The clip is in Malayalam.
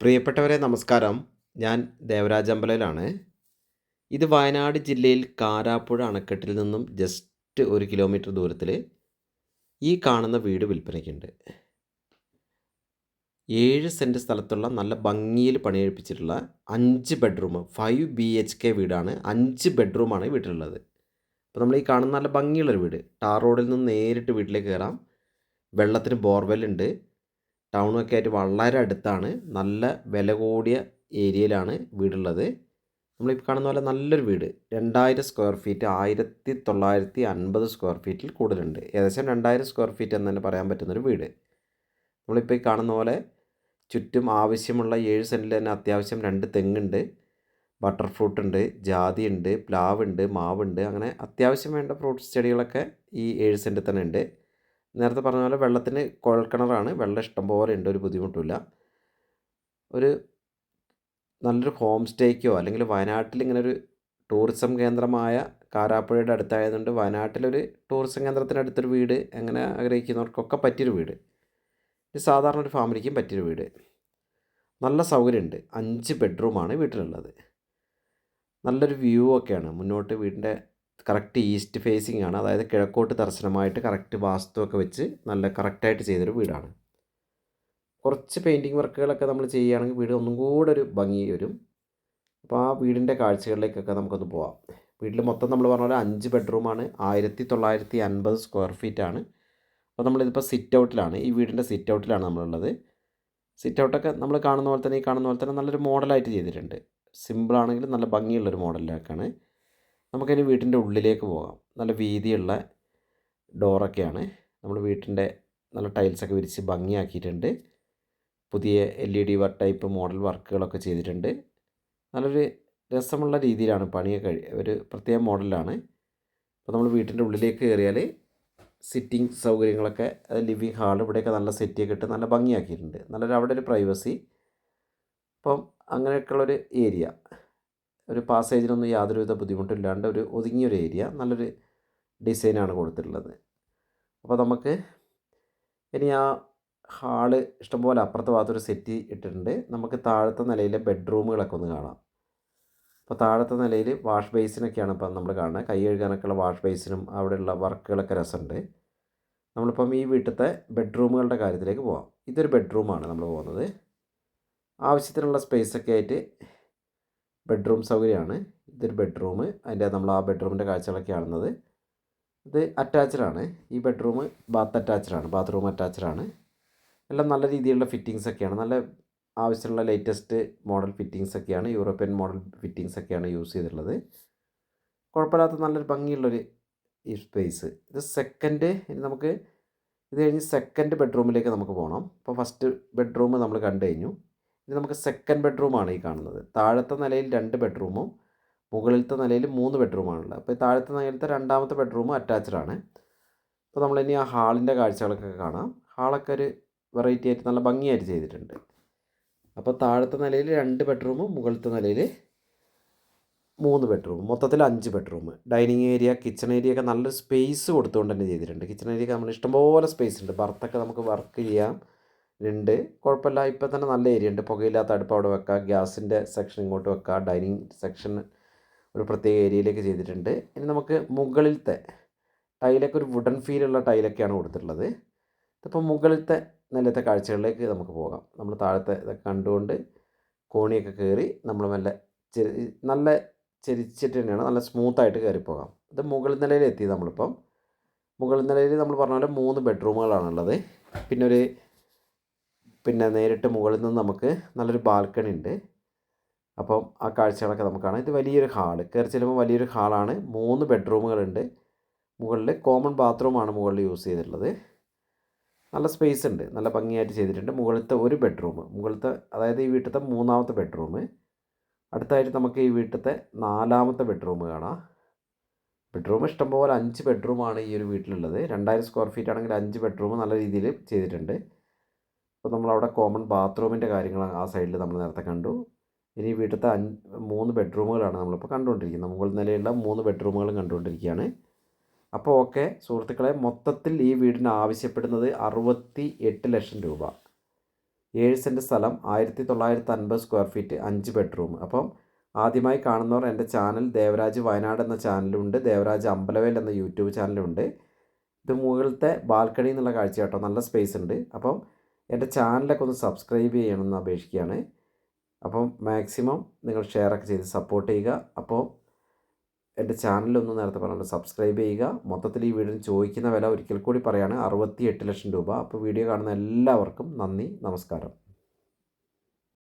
പ്രിയപ്പെട്ടവരെ നമസ്കാരം. ഞാൻ ദേവരാജ് അമ്പലയിലാണ്. ഇത് വയനാട് ജില്ലയിൽ കാരാപ്പുഴ അണക്കെട്ടിൽ നിന്നും ജസ്റ്റ് 1 കിലോമീറ്റർ ദൂരത്തിൽ ഈ കാണുന്ന വീട് വിൽപ്പനയ്ക്കുണ്ട്. 7 സെൻറ്റ് സ്ഥലത്തുള്ള നല്ല ഭംഗിയിൽ പണികഴിപ്പിച്ചിട്ടുള്ള 5 ബെഡ്റൂം 5 BHK വീടാണ്. 5 ബെഡ്റൂമാണ് ഈ വീട്ടിലുള്ളത്. അപ്പോൾ നമ്മൾ ഈ കാണുന്ന നല്ല ഭംഗിയുള്ളൊരു വീട്. ടാർ റോഡിൽ നിന്ന് നേരിട്ട് വീട്ടിലേക്ക് കയറാം. വെള്ളത്തിന് ബോർവെല്ലുണ്ട്. ടൗണൊക്കെ ആയിട്ട് വളരെ അടുത്താണ്. നല്ല വില കൂടിയ ഏരിയയിലാണ് വീടുള്ളത്. നമ്മളിപ്പോൾ കാണുന്ന പോലെ നല്ലൊരു വീട് 2000 സ്ക്വയർ ഫീറ്റ് 1950 സ്ക്വയർ ഫീറ്റിൽ കൂടുതലുണ്ട്. ഏകദേശം 2000 സ്ക്വയർ ഫീറ്റ് എന്ന് തന്നെ പറയാൻ പറ്റുന്നൊരു വീട്. നമ്മളിപ്പോൾ ഈ കാണുന്ന പോലെ ചുറ്റും ആവശ്യമുള്ള 7 സെൻറ്റിൽ തന്നെ അത്യാവശ്യം 2 തെങ്ങുണ്ട്, ബട്ടർ ഫ്രൂട്ട് ഉണ്ട്, ജാതി ഉണ്ട്, പ്ലാവുണ്ട്, മാവുണ്ട്. അങ്ങനെ അത്യാവശ്യം വേണ്ട ഫ്രൂട്ട്സ് ചെടികളൊക്കെ ഈ 7 സെൻറ്റിൽ തന്നെ ഉണ്ട്. നേരത്തെ പറഞ്ഞ പോലെ വെള്ളത്തിന് കുഴൽക്കിണറാണ്. വെള്ളം ഇഷ്ടം പോലെ ഉണ്ട്, ഒരു ബുദ്ധിമുട്ടില്ല. ഒരു നല്ലൊരു ഹോം സ്റ്റേക്കോ അല്ലെങ്കിൽ വയനാട്ടിൽ ഇങ്ങനെ ഒരു ടൂറിസം കേന്ദ്രമായ കാരാപ്പുഴയുടെ അടുത്തായതുകൊണ്ട് വയനാട്ടിലൊരു ടൂറിസം കേന്ദ്രത്തിനടുത്തൊരു വീട് എങ്ങനെ ആഗ്രഹിക്കുന്നവർക്കൊക്കെ പറ്റിയൊരു വീട്. ഇത് സാധാരണ ഒരു ഫാമിലിക്കും പറ്റിയൊരു വീട്. നല്ല സൗകര്യമുണ്ട്. 5 ബെഡ്റൂമാണ് വീട്ടിലുള്ളത്. നല്ലൊരു വ്യൂ ഒക്കെയാണ്. മുന്നോട്ട് വീടിൻ്റെ കറക്റ്റ് ഈസ്റ്റ് ഫേസിംഗ് ആണ്. അതായത് കിഴക്കോട്ട് ദർശനമായിട്ട് കറക്റ്റ് വാസ്തുവൊക്കെ വെച്ച് നല്ല കറക്റ്റായിട്ട് ചെയ്തൊരു വീടാണ്. കുറച്ച് പെയിൻറ്റിങ് വർക്കുകളൊക്കെ നമ്മൾ ചെയ്യുകയാണെങ്കിൽ വീട് ഒന്നും കൂടെ ഒരു ഭംഗി വരും. അപ്പോൾ ആ വീടിൻ്റെ കാഴ്ചകളിലേക്കൊക്കെ നമുക്കൊന്ന് പോവാം. വീട്ടിൽ മൊത്തം നമ്മൾ പറഞ്ഞ പോലെ 5 ബെഡ്റൂമാണ്. 1950 സ്ക്വയർ ഫീറ്റാണ്. അപ്പോൾ നമ്മളിതിപ്പോൾ സിറ്റ് ഔട്ടിലാണ്. ഈ വീടിൻ്റെ സിറ്റ് ഔട്ടിലാണ് നമ്മളുള്ളത്. സിറ്റ് ഔട്ടൊക്കെ നമ്മൾ കാണുന്ന പോലെ തന്നെ ഈ കാണുന്ന പോലെ തന്നെ നല്ലൊരു മോഡലായിട്ട് ചെയ്തിട്ടുണ്ട്. സിമ്പിളാണെങ്കിലും നല്ല ഭംഗിയുള്ളൊരു മോഡലിലേക്കാണ്. നമുക്കിനി വീട്ടിൻ്റെ ഉള്ളിലേക്ക് പോകാം. നല്ല വീതിയുള്ള ഡോറൊക്കെയാണ്. നമ്മൾ വീട്ടിൻ്റെ നല്ല ടൈൽസൊക്കെ വിരിച്ച് ഭംഗിയാക്കിയിട്ടുണ്ട്. പുതിയ LED ടൈപ്പ് മോഡൽ വർക്കുകളൊക്കെ ചെയ്തിട്ടുണ്ട്. നല്ലൊരു രസമുള്ള രീതിയിലാണ് പണിയൊക്കെ ഒരു പ്രത്യേക മോഡലിലാണ്. അപ്പോൾ നമ്മൾ വീട്ടിൻ്റെ ഉള്ളിലേക്ക് കയറിയാൽ സിറ്റിംഗ് സൗകര്യങ്ങളൊക്കെ ലിവിങ് ഹാൾ ഇവിടെയൊക്കെ നല്ല സെറ്റിയൊക്കെ ഇട്ട് നല്ല ഭംഗിയാക്കിയിട്ടുണ്ട്. നല്ലൊരു അവിടെ ഒരു പ്രൈവസി. അപ്പം അങ്ങനെയൊക്കെയുള്ളൊരു ഏരിയ, ഒരു പാസേജിനൊന്നും യാതൊരുവിധ ബുദ്ധിമുട്ടില്ലാണ്ട് ഒരു ഒതുങ്ങിയൊരു ഏരിയ, നല്ലൊരു ഡിസൈനാണ് കൊടുത്തിട്ടുള്ളത്. അപ്പോൾ നമുക്ക് ഇനി ആ ഹാള് ഇഷ്ടംപോലെ അപ്പുറത്തെ ഭാഗത്തൊരു സെറ്റ് ഇട്ടിട്ടുണ്ട്. നമുക്ക് താഴത്തെ നിലയിലെ ബെഡ്റൂമുകളൊക്കെ ഒന്ന് കാണാം. അപ്പോൾ താഴത്തെ നിലയിൽ വാഷ് ബേസിനൊക്കെയാണ് ഇപ്പം നമ്മൾ കാണുന്നത്. കൈ കഴുകാനൊക്കെയുള്ള വാഷ് ബേസിനും അവിടെയുള്ള വർക്കുകളൊക്കെ രസമുണ്ട്. നമ്മളിപ്പം ഈ വീട്ടിലത്തെ ബെഡ്റൂമുകളുടെ കാര്യത്തിലേക്ക് പോകാം. ഇതൊരു ബെഡ്റൂമാണ് നമ്മൾ പോകുന്നത്. ആവശ്യത്തിനുള്ള സ്പേസൊക്കെ ആയിട്ട് ബെഡ്റൂം സൗകര്യമാണ്. ഇതൊരു ബെഡ്റൂം. അതിൻ്റെ നമ്മൾ ആ ബെഡ്റൂമിൻ്റെ കാഴ്ചകളൊക്കെ കാണുന്നത്. ഇത് അറ്റാച്ച്ഡാണ്. ഈ ബെഡ്റൂം ബാത്റൂം അറ്റാച്ച്ഡാണ്. എല്ലാം നല്ല രീതിയിലുള്ള ഫിറ്റിങ്സൊക്കെയാണ്. നല്ല ആവശ്യമുള്ള ലേറ്റസ്റ്റ് മോഡൽ ഫിറ്റിങ്സൊക്കെയാണ്. യൂറോപ്യൻ മോഡൽ ഫിറ്റിങ്സൊക്കെയാണ് യൂസ് ചെയ്തിട്ടുള്ളത്. കുഴപ്പമില്ലാത്ത നല്ലൊരു ഭംഗിയുള്ളൊരു ഈ സ്പേസ്. ഇത് സെക്കൻഡ്. ഇനി നമുക്ക് ഇത് കഴിഞ്ഞ് സെക്കൻഡ് ബെഡ്റൂമിലേക്ക് നമുക്ക് പോകണം. ഇപ്പോൾ ഫസ്റ്റ് ബെഡ്റൂം നമ്മൾ കണ്ടു കഴിഞ്ഞു. ഇനി നമുക്ക് സെക്കൻഡ് ബെഡ്റൂമാണ് ഈ കാണുന്നത്. താഴത്തെ നിലയിൽ 2 ബെഡ്റൂമും മുകളിലത്തെ നിലയിൽ 3 ബെഡ്റൂമാണുള്ളത്. അപ്പോൾ ഈ താഴത്തെ നിലയിലത്തെ രണ്ടാമത്തെ ബെഡ്റൂം അറ്റാച്ച്ഡാണ്. അപ്പോൾ നമ്മളിനി ആ ഹാളിൻ്റെ കാഴ്ചകളൊക്കെ കാണാം. ഹാളൊക്കെ ഒരു വെറൈറ്റി ആയിട്ട് നല്ല ഭംഗിയായിട്ട് ചെയ്തിട്ടുണ്ട്. അപ്പോൾ താഴത്തെ നിലയിൽ 2 ബെഡ്റൂമും മുകളിലത്തെ നിലയിൽ 3 ബെഡ്റൂം, മൊത്തത്തിൽ 5 bedroom. Dining area, kitchen area ഒക്കെ നല്ലൊരു സ്പേസ് കൊടുത്തുകൊണ്ട് തന്നെ ചെയ്തിട്ടുണ്ട്. കിച്ചൺ ഏരിയ നമ്മൾ ഇഷ്ടംപോലെ സ്പേസ് ഉണ്ട്. ബർത്തൊക്കെ നമുക്ക് വർക്ക് ചെയ്യാം ഉണ്ട്. കുഴപ്പമില്ല. ഇപ്പം തന്നെ നല്ല ഏരിയ ഉണ്ട്. പുകയില്ലാത്ത അടുപ്പ് അവിടെ വെക്കാം. ഗ്യാസിൻ്റെ സെക്ഷൻ ഇങ്ങോട്ട് വെക്കാം. ഡൈനിങ് സെക്ഷൻ ഒരു പ്രത്യേക ഏരിയയിലേക്ക് ചെയ്തിട്ടുണ്ട്. ഇനി നമുക്ക് മുകളിലത്തെ ടൈലൊക്കെ ഒരു വുഡൻ ഫീലുള്ള ടൈലൊക്കെയാണ് കൊടുത്തിട്ടുള്ളത്. ഇതിപ്പോൾ മുകളിലത്തെ നിലത്തെ കാഴ്ചകളിലേക്ക് നമുക്ക് പോകാം. നമ്മൾ താഴത്തെ ഇതൊക്കെ കണ്ടുകൊണ്ട് കോണിയൊക്കെ കയറി നമ്മൾ മെല്ലെ നല്ല ചെരിച്ചിട്ട് തന്നെയാണ് നല്ല സ്മൂത്തായിട്ട് കയറിപ്പോകാം. ഇത് മുകൾ നിലയിൽ എത്തി. നമ്മളിപ്പം മുകൾ നിലയിൽ നമ്മൾ പറഞ്ഞ പോലെ 3 ബെഡ്റൂമുകളാണുള്ളത്. പിന്നെ നേരിട്ട് മുകളിൽ നിന്ന് നമുക്ക് നല്ലൊരു ബാൽക്കണി ഉണ്ട്. അപ്പം ആ കാഴ്ചകളൊക്കെ നമുക്ക് കാണാം. ഇത് വലിയൊരു ഹാള്. കയറി ചെല്ലുമ്പോൾ വലിയൊരു ഹാളാണ്. 3 ബെഡ്റൂമുകളുണ്ട്. മുകളിൽ കോമൺ ബാത്റൂമാണ് മുകളിൽ യൂസ് ചെയ്തിട്ടുള്ളത്. നല്ല സ്പേസ് ഉണ്ട്. നല്ല ഭംഗിയായിട്ട് ചെയ്തിട്ടുണ്ട്. മുകളിലത്തെ ഒരു ബെഡ്റൂം, മുകളിലത്തെ അതായത് ഈ വീട്ടിലത്തെ 3ാമത്തെ ബെഡ്റൂം. അടുത്തായിട്ട് നമുക്ക് ഈ വീട്ടിലത്തെ 4ാമത്തെ ബെഡ്റൂം കാണാം. ബെഡ്റൂം ഇഷ്ടംപോലെ 5 ബെഡ്റൂമാണ് ഈ ഒരു വീട്ടിലുള്ളത്. 2000 സ്ക്വയർ ഫീറ്റ് ആണെങ്കിൽ 5 ബെഡ്റൂം നല്ല രീതിയിൽ ചെയ്തിട്ടുണ്ട്. അപ്പോൾ നമ്മളവിടെ കോമൺ ബാത്റൂമിൻ്റെ കാര്യങ്ങൾ ആ സൈഡിൽ നമ്മൾ നേരത്തെ കണ്ടു. ഇനി വീട്ടിലത്തെ 3 ബെഡ്റൂമുകളാണ് നമ്മളിപ്പോൾ കണ്ടുകൊണ്ടിരിക്കുന്നത്. മുകൾ നിലയുള്ള 3 ബെഡ്റൂമുകളും കണ്ടുകൊണ്ടിരിക്കുകയാണ്. അപ്പോൾ ഓക്കെ സുഹൃത്തുക്കളെ, മൊത്തത്തിൽ ഈ വീടിന് ആവശ്യപ്പെടുന്നത് 68 ലക്ഷം രൂപ. 7 സെൻറ്റ് സ്ഥലം, 1950 സ്ക്വയർ ഫീറ്റ്, 5 ബെഡ്റൂം. അപ്പം ആദ്യമായി കാണുന്നവർ എൻ്റെ ചാനൽ ദേവരാജ് വയനാട് എന്ന ചാനലുണ്ട്, ദേവരാജ് അമ്പലവേൽ എന്ന യൂട്യൂബ് ചാനലുണ്ട്. ഇത് മുകളിലത്തെ ബാൽക്കണി എന്നുള്ള കാഴ്ച കേട്ടോ, നല്ല സ്പേസ് ഉണ്ട്. അപ്പം എൻ്റെ ചാനലൊക്കെ ഒന്ന് സബ്സ്ക്രൈബ് ചെയ്യണമെന്ന് അപേക്ഷിക്കുകയാണ്. അപ്പം മാക്സിമം നിങ്ങൾ ഷെയറൊക്കെ ചെയ്ത് സപ്പോർട്ട് ചെയ്യുക. അപ്പോൾ എൻ്റെ ചാനലൊന്ന് നേരത്തെ പറഞ്ഞിട്ട് സബ്സ്ക്രൈബ് ചെയ്യുക. മൊത്തത്തിൽ ഈ വീടിന് ചോദിക്കുന്ന വില ഒരിക്കൽ കൂടി പറയുകയാണ് 68 ലക്ഷം രൂപ. അപ്പോൾ വീഡിയോ കാണുന്ന എല്ലാവർക്കും നന്ദി, നമസ്കാരം.